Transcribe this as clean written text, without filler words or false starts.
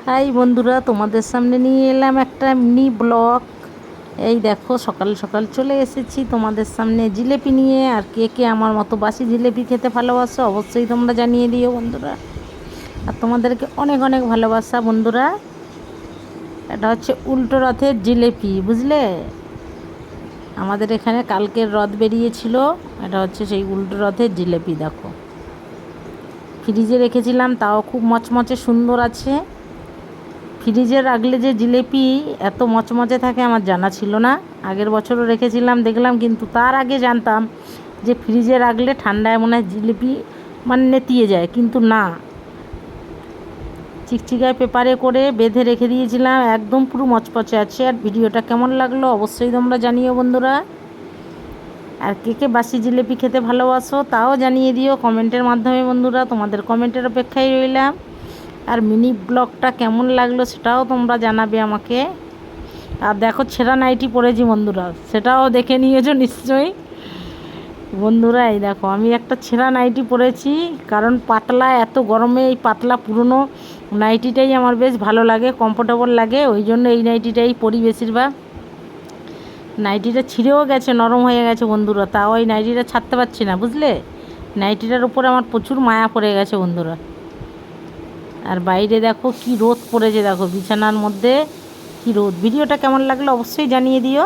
High বন্ধুরা, তোমাদের সামনে নিয়ে এলাম একটা মিনি ব্লগ। এই দেখো, সকাল সকাল চলে এসেছি তোমাদের সামনে জিলেপি নিয়ে। আর কে কে আমার মতো বাসি জিলেপি খেতে ভালোবাসো অবশ্যই তোমরা জানিয়ে দিও বন্ধুরা। আর তোমাদেরকে অনেক অনেক ভালোবাসা বন্ধুরা। এটা হচ্ছে উল্টো রথের জিলেপি, বুঝলে? আমাদের এখানে কালকের রথ বেরিয়েছিল। এটা হচ্ছে সেই উল্টো রথের জিলেপি। দেখো, ফ্রিজে রেখেছিলাম, তাও খুব মচমচে সুন্দর আছে। ফ্রিজে রাখলে যে জিলেপি এত মচমচে থাকে আমার জানা ছিল না। আগের বছরও রেখেছিলাম, দেখলাম, কিন্তু তার আগে জানতাম যে ফ্রিজে রাখলে ঠান্ডায় মনে হয় জিলিপি মানে নেতিয়ে যায়, কিন্তু না, চিকচিকায় পেপারে করে বেঁধে রেখে দিয়েছিলাম, একদম পুরো মচমচে আছে। আর ভিডিওটা কেমন লাগলো অবশ্যই তোমরা জানিও বন্ধুরা। আর কে কে বাসি জিলিপি খেতে ভালোবাসো তাও জানিয়ে দিও কমেন্টের মাধ্যমে বন্ধুরা। তোমাদের কমেন্টের অপেক্ষায় রইলাম। আর মিনি ব্লগটা কেমন লাগলো সেটাও তোমরা জানাবে আমাকে। আর দেখো, ছেঁড়া নাইটি পরেছি বন্ধুরা, সেটাও দেখে নিয়েছো নিশ্চয়ই বন্ধুরা। এই দেখো, আমি একটা ছেঁড়া নাইটি পরেছি, কারণ পাতলা, এত গরমে এই পাতলা পুরনো নাইটিটাই আমার বেশ ভালো লাগে, কমফোর্টেবল লাগে, ওই জন্য এই নাইটিটাই পরি বেশিরভাগ। নাইটিটা ছিঁড়েও গেছে, নরম হয়ে গেছে বন্ধুরা, তাও ওই নাইটিটা ছাড়তে পারছি না, বুঝলে? নাইটিটার উপরে আমার প্রচুর মায়া পড়ে গেছে বন্ধুরা। আর বাইরে দেখো কি রোদ পড়েছে, দেখো বিছানার মধ্যে কি রোদ। ভিডিওটা কেমন লাগলো অবশ্যই জানিয়ে দিও।